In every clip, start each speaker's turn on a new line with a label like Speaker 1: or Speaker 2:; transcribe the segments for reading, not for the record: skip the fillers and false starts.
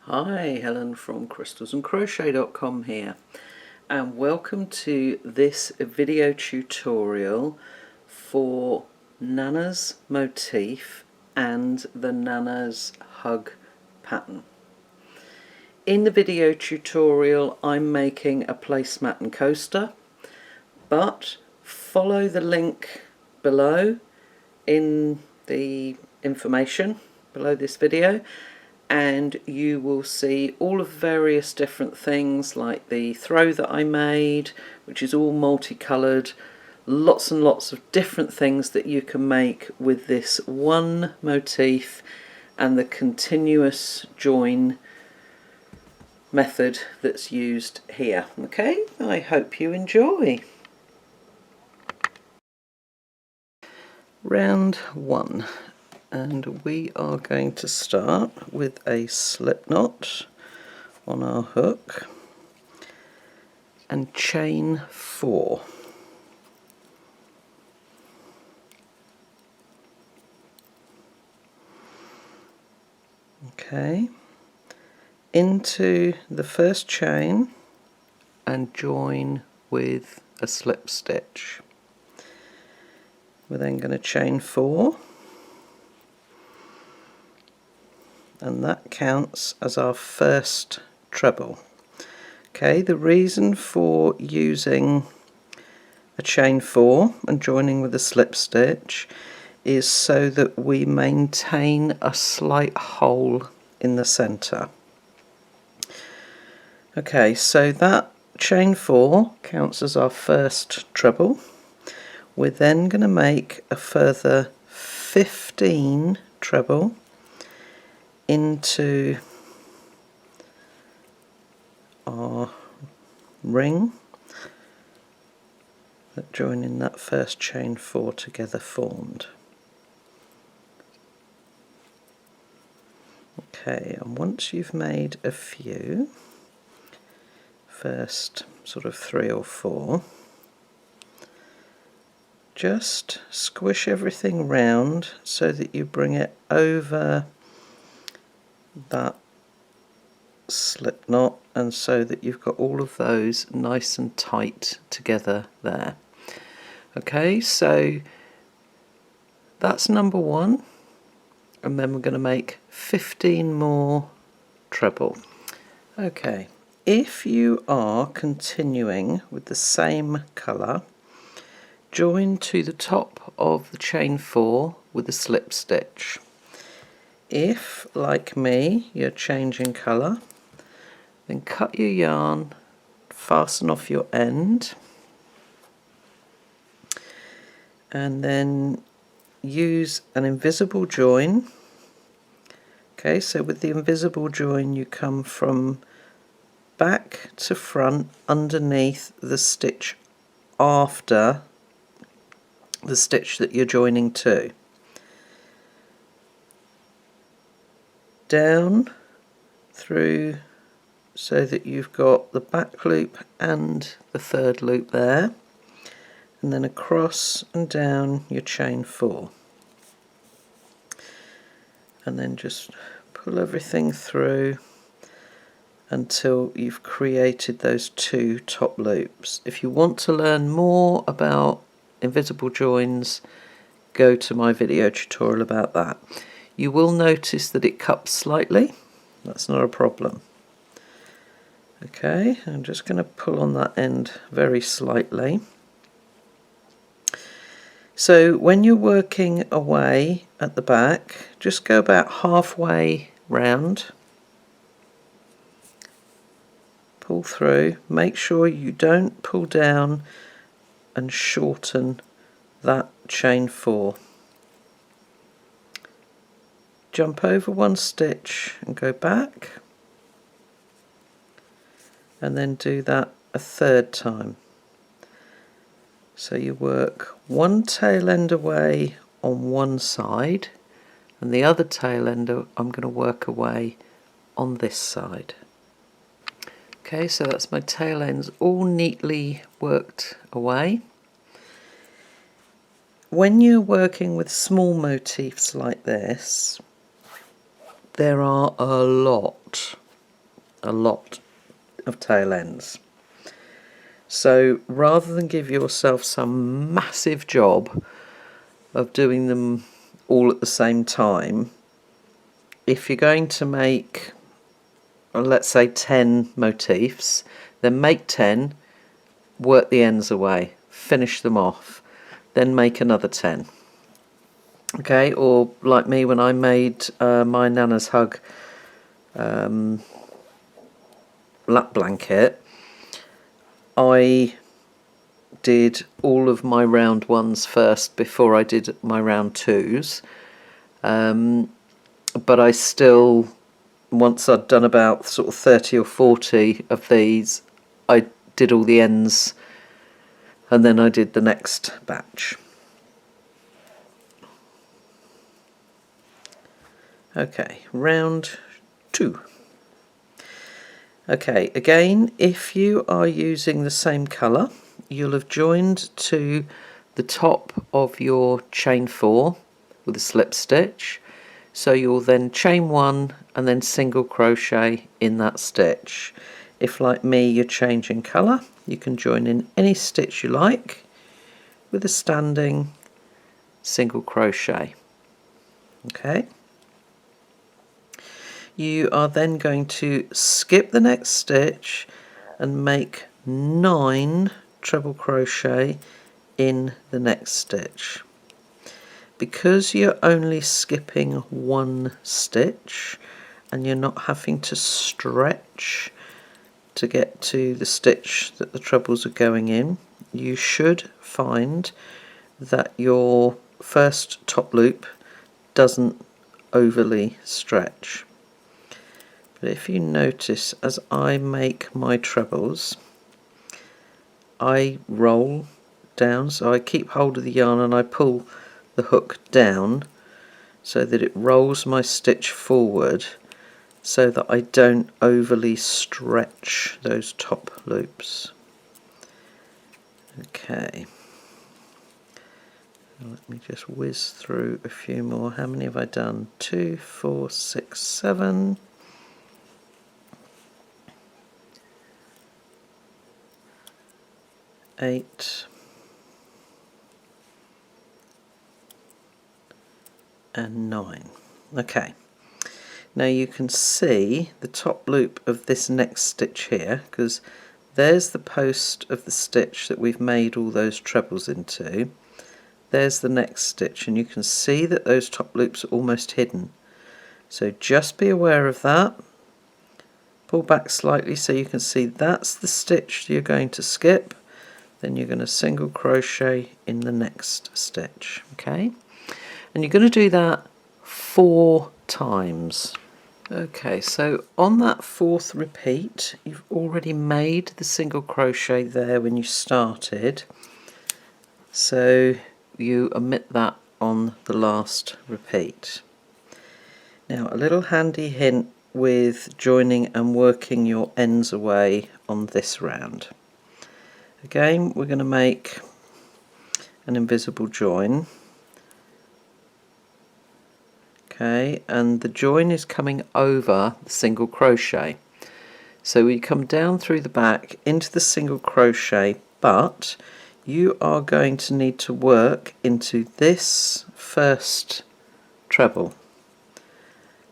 Speaker 1: Hi, Helen from crystalsandcrochet.com here, and welcome to this video tutorial for Nana's motif and the Nana's hug pattern. In the video tutorial I'm making a placemat and coaster, but follow the link below in the information below this video and you will see all of various different things, like the throw that I made, which is all multicoloured, lots and lots of different things that you can make with this one motif and the continuous join method that's used here. Okay, I hope you enjoy. Round 1. And we are going to start with a slip knot on our hook and chain 4. Okay, into the first chain and join with a slip stitch. We're then going to chain 4. And that counts as our first treble. Okay, the reason for using a chain 4 and joining with a slip stitch is so that we maintain a slight hole in the center. Okay, so that chain 4 counts as our first treble. We're then going to make a further 15 treble into our ring that joining that first chain 4 together formed. Okay, and once you've made a few, first sort of 3 or 4, just squish everything round so that you bring it over that slip knot, and so that you've got all of those nice and tight together there. Okay, so that's number 1, and then we're going to make 15 more treble. Okay, if you are continuing with the same colour, join to the top of the chain 4 with a slip stitch. If, like me, you're changing colour, then cut your yarn, fasten off your end, and then use an invisible join. Okay, so with the invisible join you come from back to front underneath the stitch after the stitch that you're joining to. Down through so that you've got the back loop and the third loop there, and then across and down your chain 4, and then just pull everything through until you've created those 2 top loops. If you want to learn more about invisible joins, go to my video tutorial about that. You will notice that it cups slightly. That's not a problem. Okay, I'm just going to pull on that end very slightly. So when you're working away at the back, just go about halfway round, pull through, make sure you don't pull down and shorten that chain 4. Jump over 1 stitch and go back, and then do that a 3rd time. So you work 1 tail end away on one side, and the other tail end I'm going to work away on this side. Okay, so that's my tail ends all neatly worked away. When you're working with small motifs like this, there are a lot a lot of tail ends. So rather than give yourself some massive job of doing them all at the same time, if you're going to make, let's say, 10 motifs, then make 10, work the ends away, finish them off, then make another 10. Okay, or like me when I made my Nana's Hug lap blanket, I did all of my round ones first before I did my round twos, but I still, once I'd done about sort of 30 or 40 of these, I did all the ends and then I did the next batch. Okay, round 2. Okay, again, if you are using the same colour, you'll have joined to the top of your chain 4 with a slip stitch. So you'll then chain 1 and then single crochet in that stitch. If, like me, you're changing colour, you can join in any stitch you like with a standing single crochet. Okay. You are then going to skip the next stitch and make 9 treble crochet in the next stitch. Because you're only skipping 1 stitch and you're not having to stretch to get to the stitch that the trebles are going in, you should find that your first top loop doesn't overly stretch. But if you notice, as I make my trebles, I roll down, so I keep hold of the yarn and I pull the hook down so that it rolls my stitch forward so that I don't overly stretch those top loops. Okay, let me just whiz through a few more. How many have I done? 2, 4, 6, 7. 8 and 9. Okay, now you can see the top loop of this next stitch here, because there's the post of the stitch that we've made all those trebles into. There's the next stitch, and you can see that those top loops are almost hidden, so just be aware of that. Pull back slightly so you can see that's the stitch you're going to skip. Then you're going to single crochet in the next stitch. Okay, and you're going to do that 4 times. Okay, so on that 4th repeat, you've already made the single crochet there when you started, so you omit that on the last repeat. Now, a little handy hint with joining and working your ends away on this round. Again, we're going to make an invisible join. Okay, and the join is coming over the single crochet. So we come down through the back into the single crochet, but you are going to need to work into this first treble.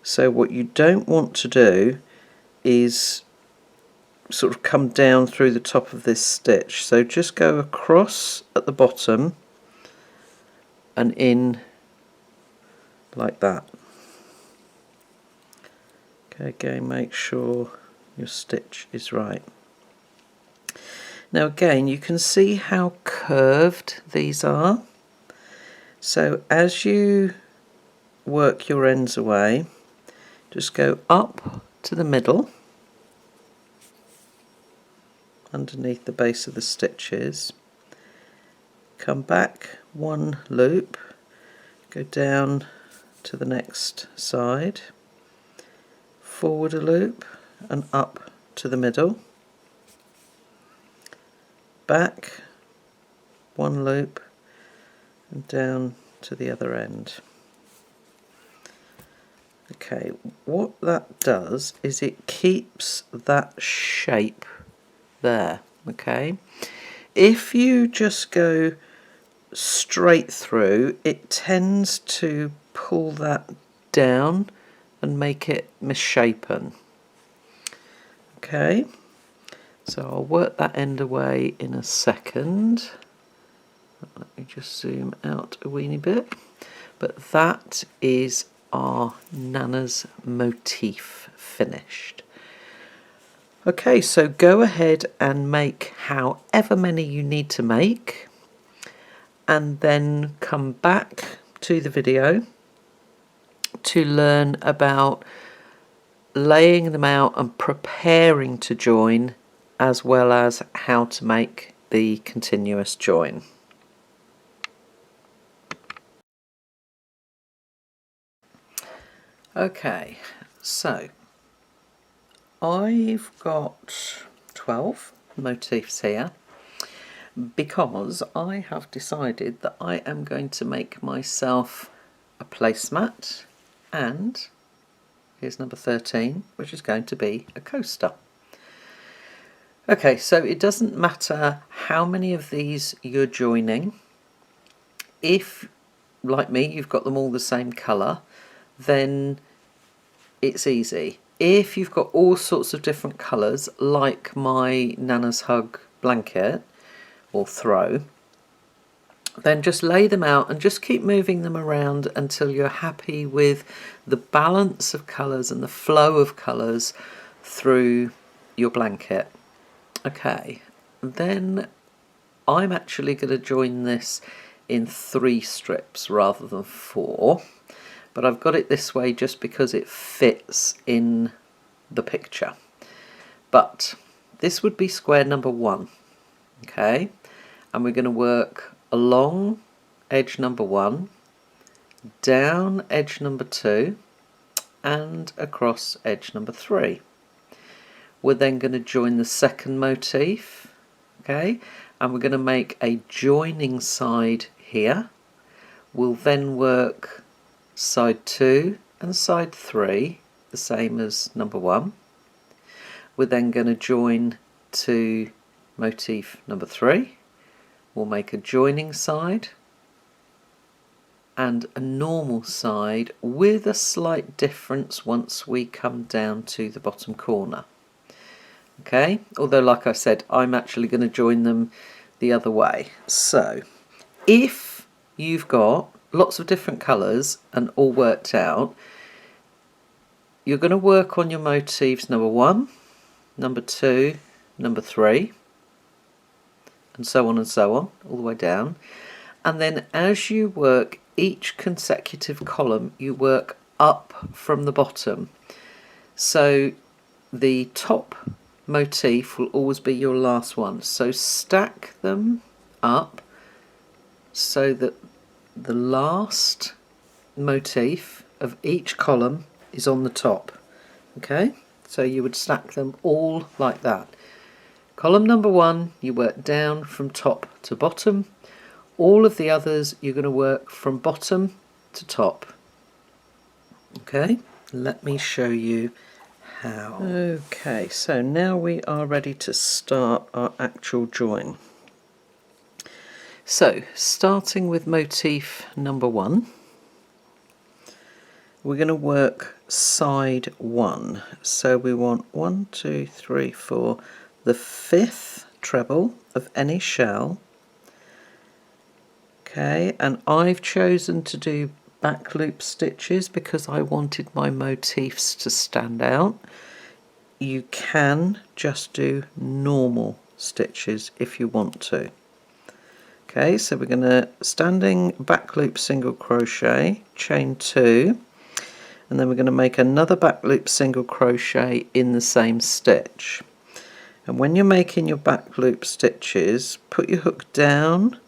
Speaker 1: So what you don't want to do is sort of come down through the top of this stitch, so just go across at the bottom and in like that. Okay, again, make sure your stitch is right. Now again, you can see how curved these are, so as you work your ends away, just go up to the middle underneath the base of the stitches, come back 1 loop, go down to the next side, forward a loop and up to the middle, back 1 loop and down to the other end. Okay, what that does is it keeps that shape there. Okay, if you just go straight through, it tends to pull that down and make it misshapen. Okay, so I'll work that end away in a second. Let me just zoom out a weeny bit. But that is our Nana's motif finished. Okay, so go ahead and make however many you need to make, and then come back to the video to learn about laying them out and preparing to join, as well as how to make the continuous join. Okay, so I've got 12 motifs here because I have decided that I am going to make myself a placemat, and here's number 13, which is going to be a coaster. Okay, so it doesn't matter how many of these you're joining. If, like me, you've got them all the same colour, then it's easy. If you've got all sorts of different colours, like my Nana's Hug blanket or throw, then just lay them out and just keep moving them around until you're happy with the balance of colours and the flow of colours through your blanket. Okay, then I'm actually going to join this in 3 strips rather than 4, but I've got it this way just because it fits in the picture. But this would be square number 1, okay, and we're going to work along edge number 1, down edge number 2, and across edge number 3. We're then going to join the second motif, okay, and we're going to make a joining side here. We'll then work side 2 and side 3, the same as number 1. We're then going to join to motif number 3. We'll make a joining side and a normal side with a slight difference once we come down to the bottom corner. Okay, although like I said, I'm actually going to join them the other way. So if you've got lots of different colours and all worked out, you're going to work on your motifs number 1, number 2, number 3, and so on, all the way down. And then as you work each consecutive column, you work up from the bottom. So the top motif will always be your last one. So stack them up so that the last motif of each column is on the top. Okay, so you would stack them all like that. Column number 1, you work down from top to bottom. All of the others you're going to work from bottom to top. Okay, let me show you how. Okay, so now we are ready to start our actual join. So starting with motif number 1, we're going to work side 1. So we want 1, 2, 3, 4, the 5th treble of any shell. Okay, and I've chosen to do back loop stitches because I wanted my motifs to stand out. You can just do normal stitches if you want to. Okay, so we're going to standing back loop single crochet, chain 2, and then we're going to make another back loop single crochet in the same stitch. And when you're making your back loop stitches, put your hook down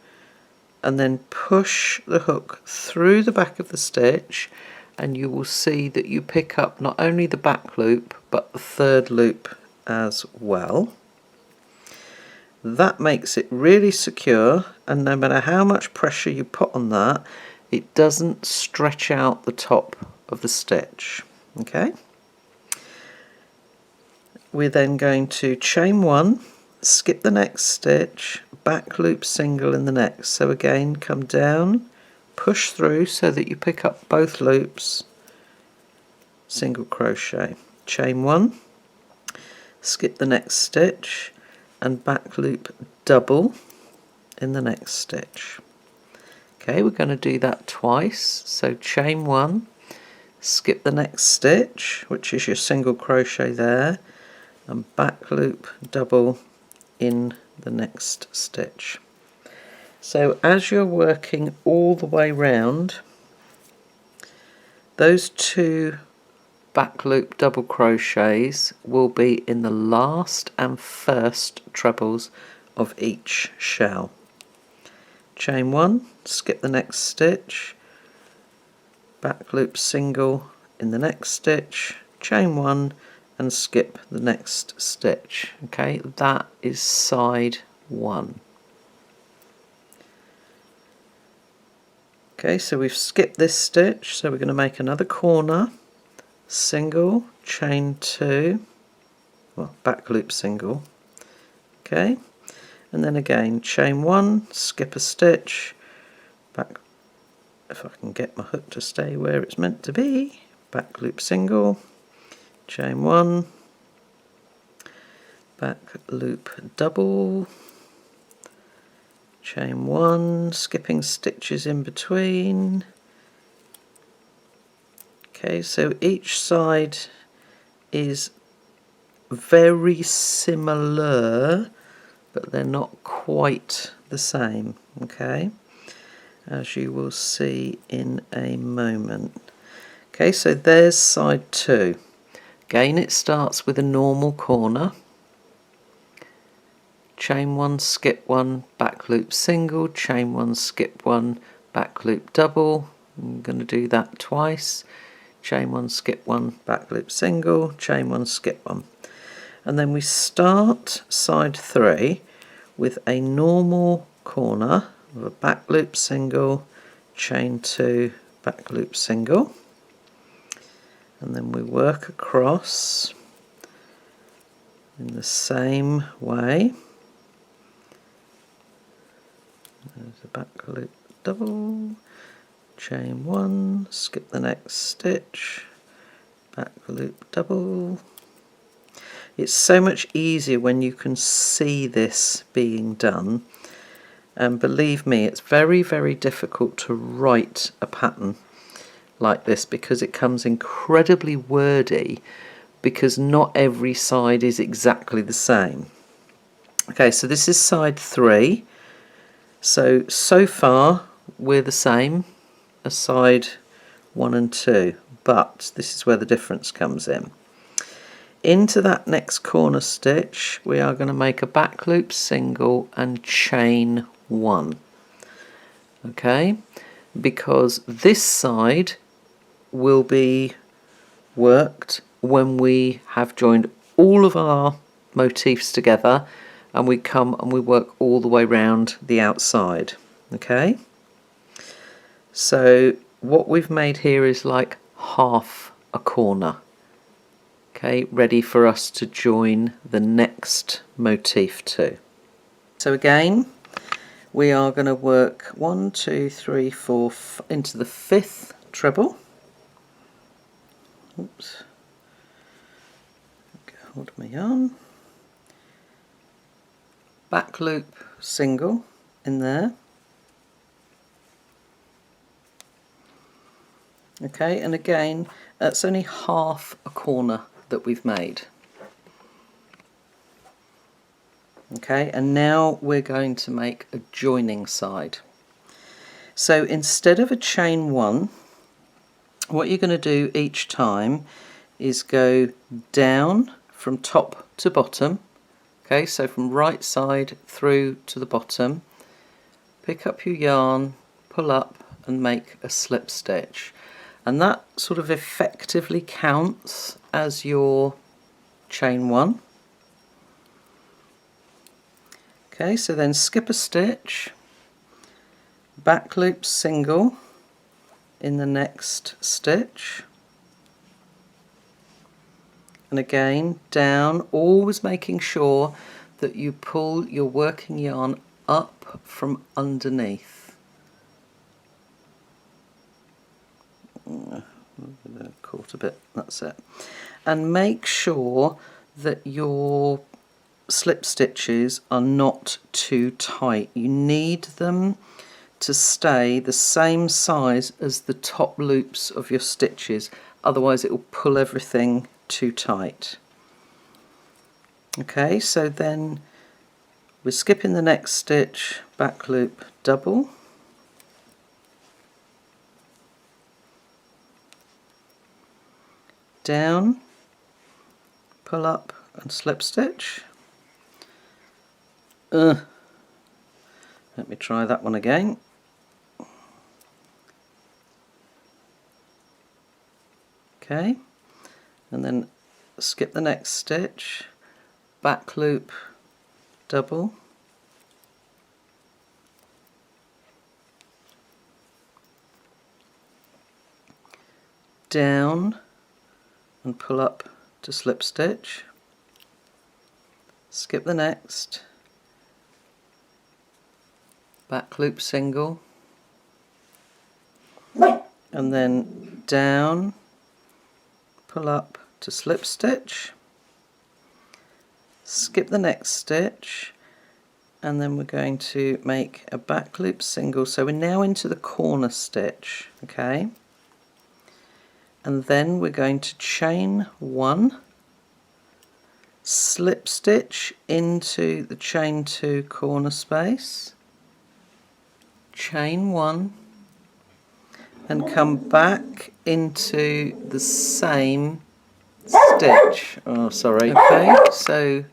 Speaker 1: and then push the hook through the back of the stitch, and you will see that you pick up not only the back loop but the 3rd loop as well. That makes it really secure, and no matter how much pressure you put on that, it doesn't stretch out the top of the stitch. Okay, we're then going to chain 1, skip the next stitch, back loop single in the next. So again, come down, push through so that you pick up both loops, single crochet, chain 1, skip the next stitch and back loop double in the next stitch. Okay, we're going to do that twice. So chain 1, skip the next stitch, which is your single crochet there, and back loop double in the next stitch. So as you're working all the way round, those 2 back loop double crochets will be in the last and first trebles of each shell. Chain 1, skip the next stitch, back loop single in the next stitch, chain 1 and skip the next stitch. Okay, that is side 1. Okay, so we've skipped this stitch, so we're going to make another corner, single, chain 2, well, back loop single, okay, and then again chain 1, skip a stitch, back, if I can get my hook to stay where it's meant to be, back loop single, chain 1, back loop double, chain 1, skipping stitches in between. Okay, so each side is very similar, but they're not quite the same, okay, as you will see in a moment. Okay, so there's side 2. Again, it starts with a normal corner, chain 1, skip 1, back loop single, chain 1, skip 1, back loop double. I'm going to do that twice. Chain 1, skip 1, back loop single, chain 1, skip 1. And then we start side 3 with a normal corner with a back loop single, chain 2, back loop single. And then we work across in the same way. There's a back loop double, chain 1, skip the next stitch, back loop double. It's so much easier when you can see this being done, and believe me, it's very, very difficult to write a pattern like this because it comes incredibly wordy, because not every side is exactly the same. Okay, so this is side 3. So far we're the same as side 1 and 2, but this is where the difference comes in. Into that next corner stitch we are going to make a back loop single and chain 1. Okay, because this side will be worked when we have joined all of our motifs together and we come and we work all the way round the outside. Okay, so what we've made here is like half a corner. Okay, ready for us to join the next motif to. So again, we are going to work 1, 2, 3, 4 into the 5th treble. Oops. Hold my yarn. Back loop single in there. Okay, and again, that's only half a corner that we've made. Okay, and now we're going to make a joining side. So instead of a chain 1, what you're going to do each time is go down from top to bottom. Okay, so from right side through to the bottom, pick up your yarn, pull up and make a slip stitch, and that sort of effectively counts as your chain 1. Okay, so then skip a stitch, back loop single in the next stitch, and again down, always making sure that you pull your working yarn up from underneath. Caught a bit, that's it. And make sure that your slip stitches are not too tight. You need them to stay the same size as the top loops of your stitches, otherwise it will pull everything too tight. Okay, so then we're skipping the next stitch, back loop, double, down, pull up and slip stitch. Let me try that one again. Okay, and then skip the next stitch, back loop, double, down and pull up to slip stitch, skip the next, back loop single, and then down, pull up to slip stitch, skip the next stitch, and then we're going to make a back loop single. So we're now into the corner stitch, okay, and then we're going to chain one, slip stitch into the chain two corner space, chain one, and come back into the same stitch. Oh, sorry. Okay, so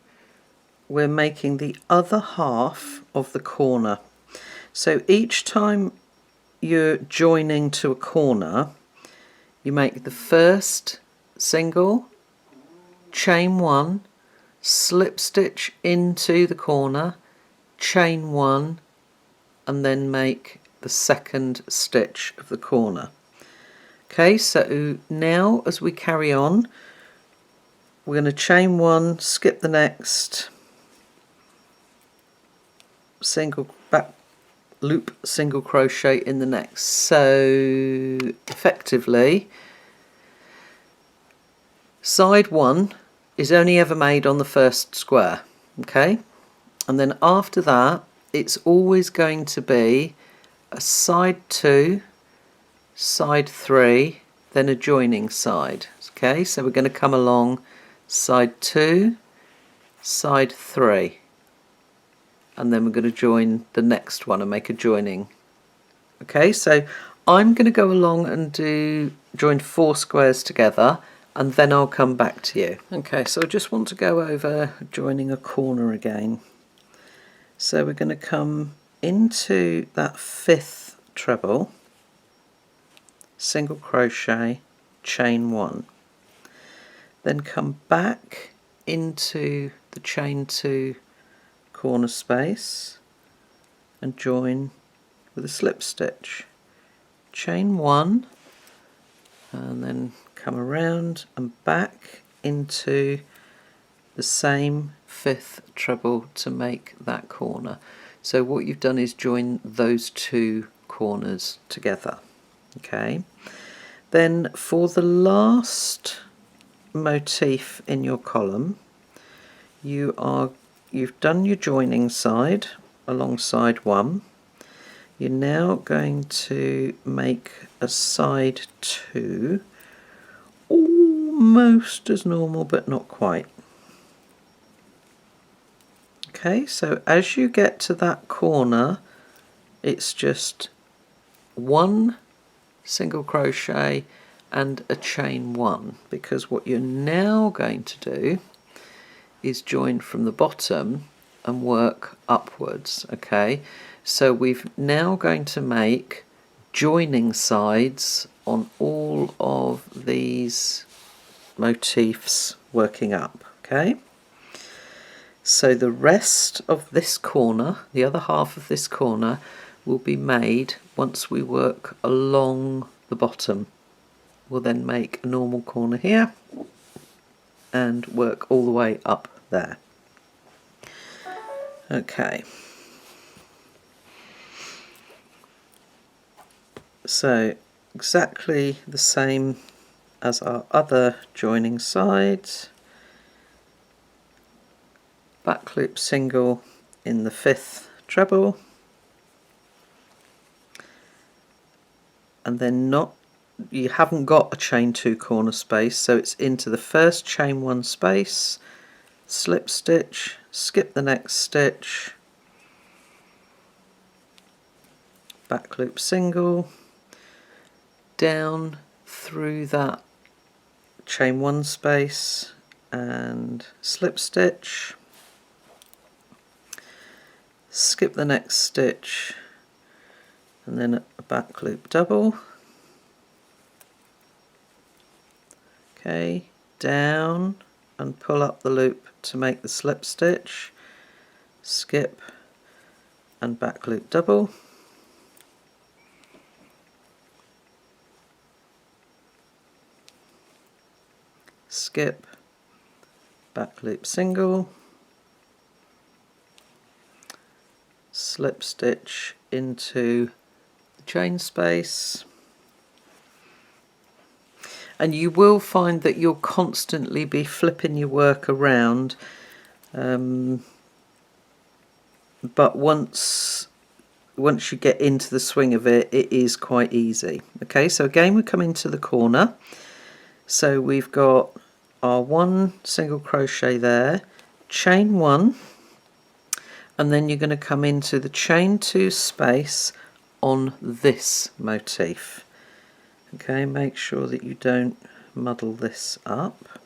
Speaker 1: we're making the other half of the corner. So each time you're joining to a corner, you make the first single, chain one, slip stitch into the corner, chain one, and then make the second stitch of the corner. Okay, so now as we carry on, we're going to chain one, skip the next, single back loop, single crochet in the next. So effectively side one is only ever made on the first square, okay, and then after that it's always going to be a side two, side three, then a joining side. Okay, so we're going to come along side two, side three, and then we're going to join the next one and make a joining. Okay, so I'm going to go along and join 4 squares together, and then I'll come back to you. Okay, so I just want to go over joining a corner again. So we're going to come into that 5th treble, single crochet, chain one, then come back into the chain two corner space and join with a slip stitch, chain one, and then come around and back into the same 5th treble to make that corner. So what you've done is join those 2 corners together. Okay, then for the last motif in your column, you've done your joining side alongside one. You're now going to make a side 2, almost as normal but not quite. Okay, so as you get to that corner, it's just 1 single crochet and a chain 1, because what you're now going to do is join from the bottom and work upwards. Okay, so we've now going to make joining sides on all of these motifs working up. Okay, so the rest of this corner, the other half of this corner, will be made once we work along the bottom. We'll then make a normal corner here, and work all the way up there. Okay, so exactly the same as our other joining sides. Back loop single in the 5th treble, and then you haven't got a chain 2 corner space, so it's into the first chain 1 space, slip stitch, skip the next stitch, back loop single, down through that chain 1 space and slip stitch, skip the next stitch, and then a back loop double. Okay, down and pull up the loop to make the slip stitch, skip and back loop double, skip, back loop single, slip stitch into the chain space. And you will find that you'll constantly be flipping your work around, but once you get into the swing of it, it is quite easy. Okay, so again we come into the corner, so we've got our 1 single crochet there, chain 1, and then you're going to come into the chain 2 space on this motif. Okay, make sure that you don't muddle this up.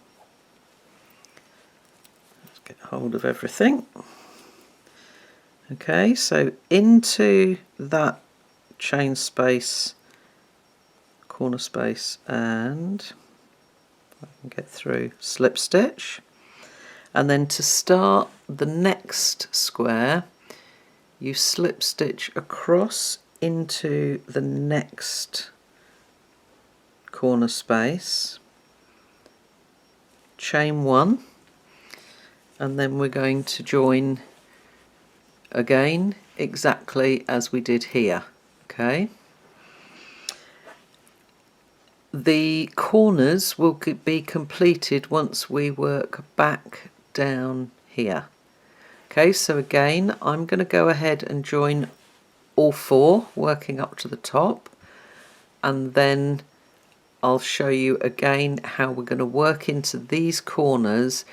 Speaker 1: Let's get hold of everything. Okay, so into that chain space, corner space, and if I can get through, slip stitch. And then to start the next square, you slip stitch across into the next corner space, chain 1, and then we're going to join again exactly as we did here. Okay, the corners will be completed once we work back down here. Okay, so again I'm going to go ahead and join all 4 working up to the top, and then I'll show you again how we're going to work into these corners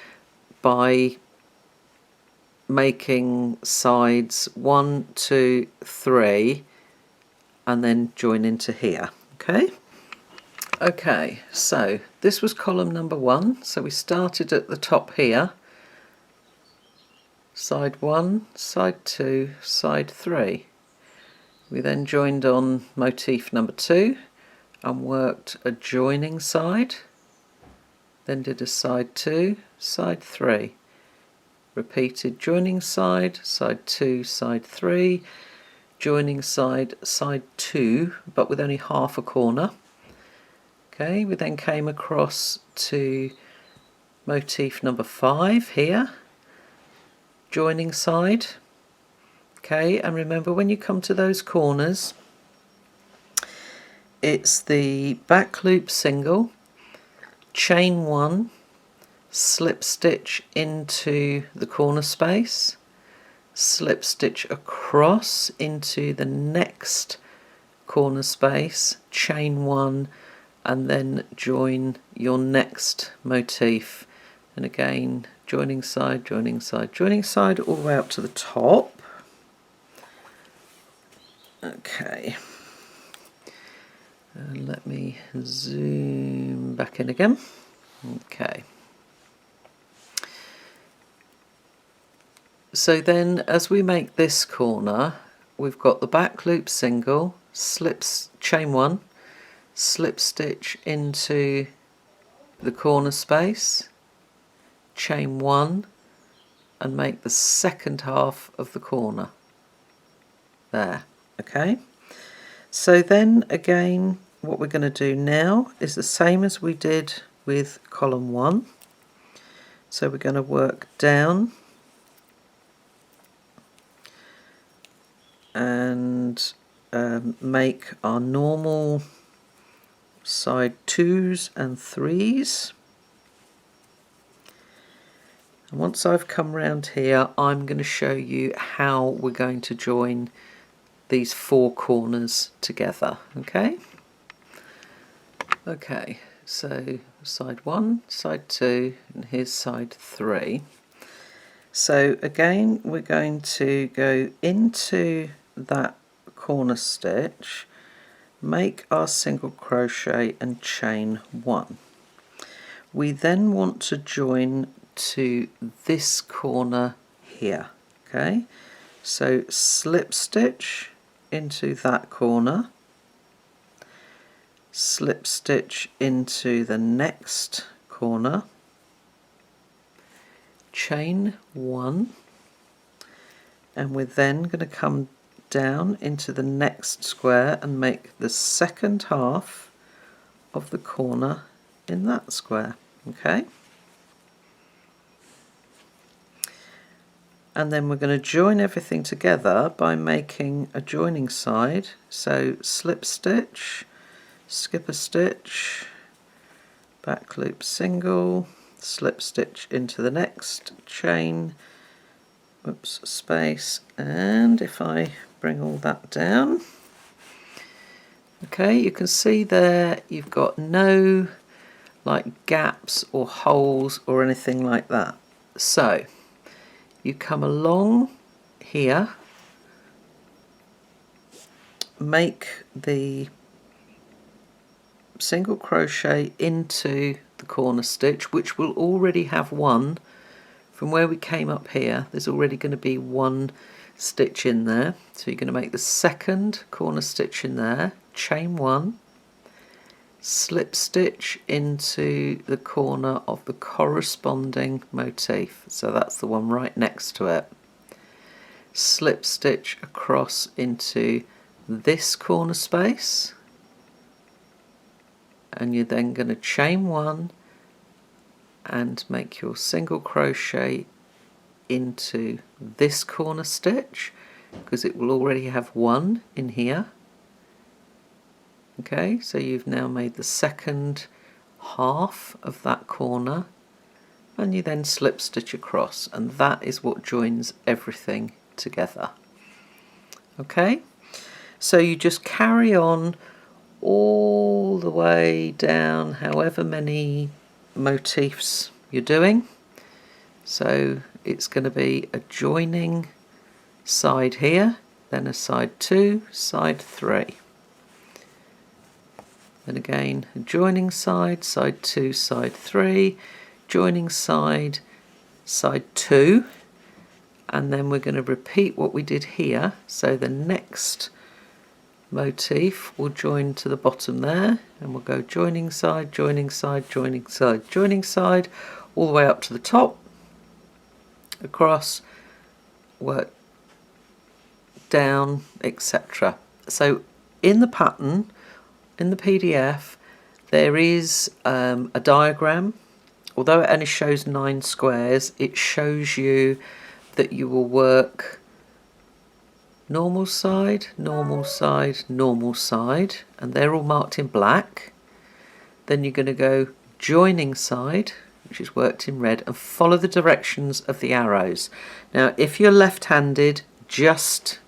Speaker 1: by making sides 1, 2, 3 and then join into here. Okay, so this was column number 1, so we started at the top here, side 1, side 2, side 3. We then joined on motif number 2 and worked a joining side, then did a side 2, side 3, repeated joining side, side 2, side 3, joining side, side 2, but with only half a corner. Okay, we then came across to motif number 5 here, joining side. Okay, and remember when you come to those corners, it's the back loop single, chain 1, slip stitch into the corner space, slip stitch across into the next corner space, chain 1, and then join your next motif. And again, joining side, joining side, joining side, all the way up to the top. Okay. And let me zoom back in again. Okay. So then as we make this corner, we've got the back loop single, slips, chain 1, slip stitch into the corner space, chain 1, and make the second half of the corner. There. Okay. So then again, what we're going to do now is the same as we did with column 1. So we're going to work down and make our normal side 2s and 3s. And once I've come round here, I'm going to show you how we're going to join these 4 corners together. Okay, so side 1, side 2, and here's side 3. So again, we're going to go into that corner stitch, make our single crochet and chain 1. We then want to join to this corner here. Okay, so slip stitch into that corner, slip stitch into the next corner, chain 1, and we're then going to come down into the next square and make the second half of the corner in that square. Okay, and then we're going to join everything together by making a joining side. So slip stitch, skip a stitch, back loop single, slip stitch into the next chain, oops, space, and if I bring all that down, okay, you can see there you've got no like gaps or holes or anything like that. So you come along here, make the single crochet into the corner stitch, which will already have one from where we came up here. There's already going to be 1 stitch in there, so you're going to make the second corner stitch in there, chain 1, slip stitch into the corner of the corresponding motif, so that's the one right next to it, slip stitch across into this corner space, and you're then going to chain 1 and make your single crochet into this corner stitch, because it will already have 1 in here. Okay, so you've now made the second half of that corner, and you then slip stitch across, and that is what joins everything together. Okay, so you just carry on all the way down however many motifs you're doing. So it's going to be a joining side here, then a side 2, side 3. Then again, a joining side, side 2, side 3, joining side, side 2, and then we're going to repeat what we did here. So the next motif will join to the bottom there, and we'll go joining side, joining side, joining side, joining side, all the way up to the top, across, work down, etc. So in the pattern, in the PDF, there is a diagram. Although it only shows 9 squares, it shows you that you will work normal side, normal side, normal side, and they're all marked in black. Then you're going to go joining side, which is worked in red, and follow the directions of the arrows. Now if you're left-handed, just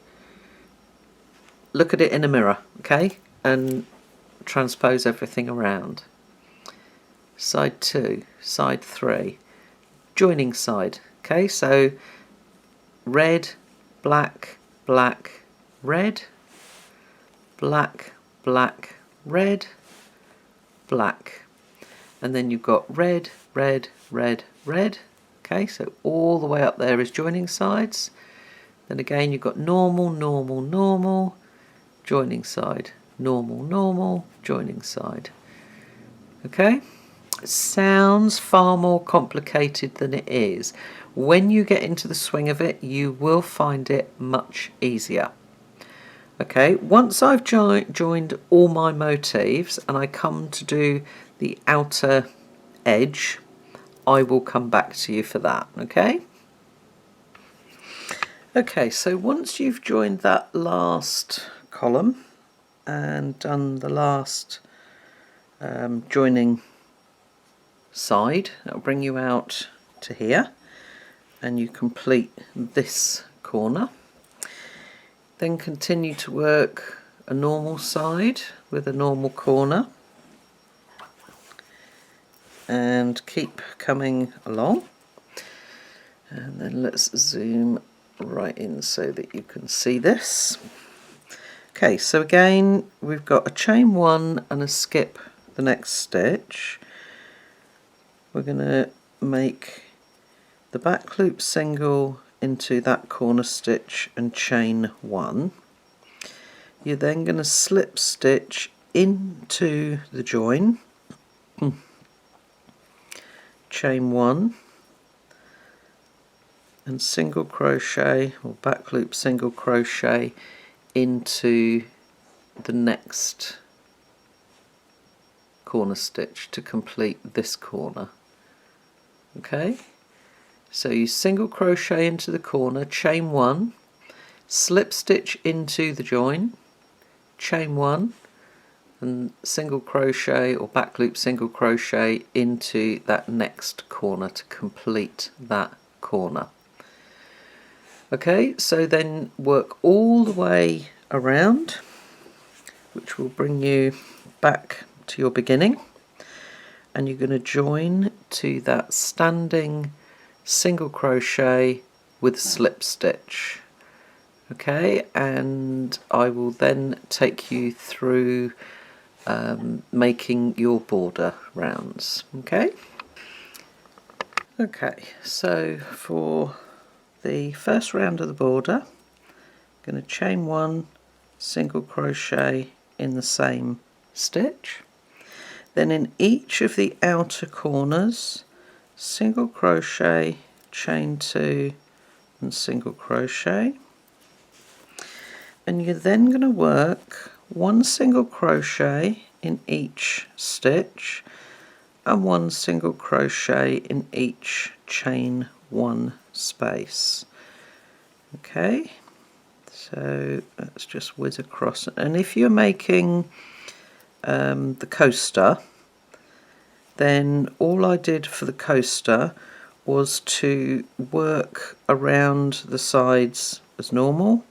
Speaker 1: look at it in a mirror, okay, and transpose everything around. Side 2, side 3, joining side. Okay, so red, black, black, red, black, black, red, black, and then you've got red, red, red, red. Okay, so all the way up there is joining sides. Then again you've got normal, normal, normal, joining side, normal, normal, joining side. Okay, it sounds far more complicated than it is. When you get into the swing of it, you will find it much easier. Okay, once I've joined all my motifs and I come to do the outer edge, I will come back to you for that, okay? Okay, so once you've joined that last column and done the last joining side, that'll bring you out to here, and you complete this corner. Then continue to work a normal side with a normal corner and keep coming along. And then let's zoom right in so that you can see this. Okay, so again we've got a chain one and a skip the next stitch. We're going to make the back loop single into that corner stitch and chain one. You're then going to slip stitch into the join, chain one, and single crochet or back loop single crochet into the next corner stitch to complete this corner. Okay, so you single crochet into the corner, chain one, slip stitch into the join, chain one, and single crochet or back loop single crochet into that next corner to complete that corner. Okay, so then work all the way around, which will bring you back to your beginning, and you're going to join to that standing single crochet with slip stitch. Okay, and I will then take you through making your border rounds. Okay, so for the first round of the border, I'm going to chain one, single crochet in the same stitch. Then in each of the outer corners, single crochet, chain two, and single crochet. And you're then going to work one single crochet in each stitch and one single crochet in each chain one space. Okay, so let's just whiz across. And if you're making the coaster, then all I did for the coaster was to work around the sides as normal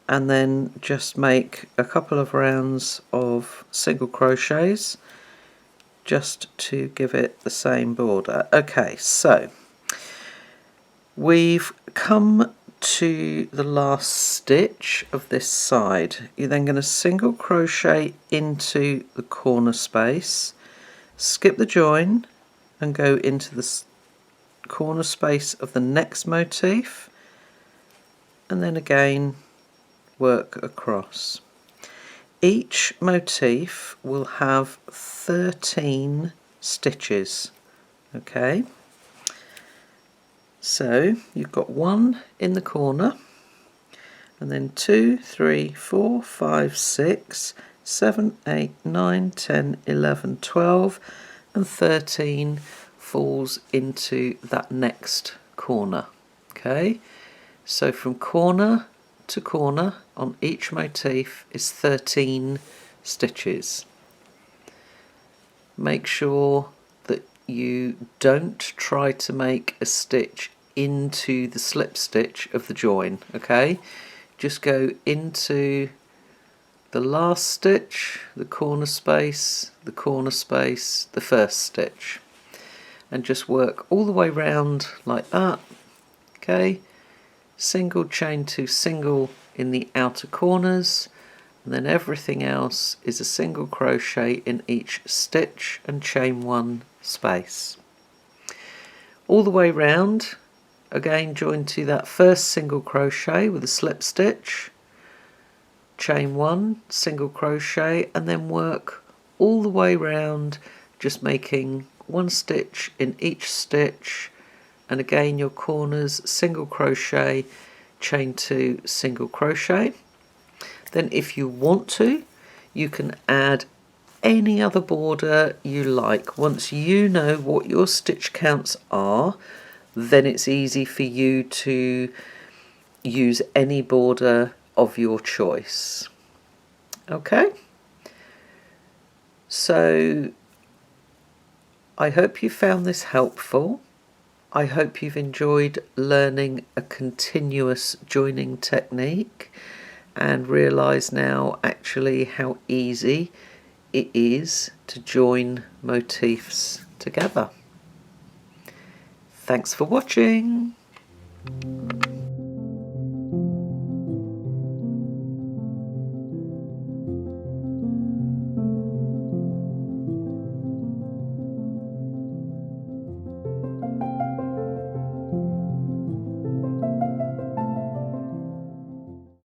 Speaker 1: and then just make a couple of rounds of single crochets just to give it the same border. Okay, so we've come to the last stitch of this side. You're then going to single crochet into the corner space, skip the join and go into the corner space of the next motif, and then again work across. Each motif will have 13 stitches. Okay, so you've got one in the corner, and then 2, 3, 4, 5, 6, 7, 8, 9, 10, 11, 12 and 13 falls into that next corner. Okay, so from corner to corner on each motif is 13 stitches. Make sure that you don't try to make a stitch into the slip stitch of the join. Okay, just go into the last stitch, the corner space, the corner space, the first stitch, and just work all the way round like that. Okay, single chain two single in the outer corners, and then everything else is a single crochet in each stitch and chain one space. All the way round, again join to that first single crochet with a slip stitch, chain one, single crochet, and then work all the way round, just making one stitch in each stitch, and again your corners, single crochet, chain two, single crochet. Then if you want to, you can add any other border you like. Once you know what your stitch counts are, then it's easy for you to use any border of your choice. Okay? So I hope you found this helpful. I hope you've enjoyed learning a continuous joining technique and realise now actually how easy it is to join motifs together. Thanks for watching.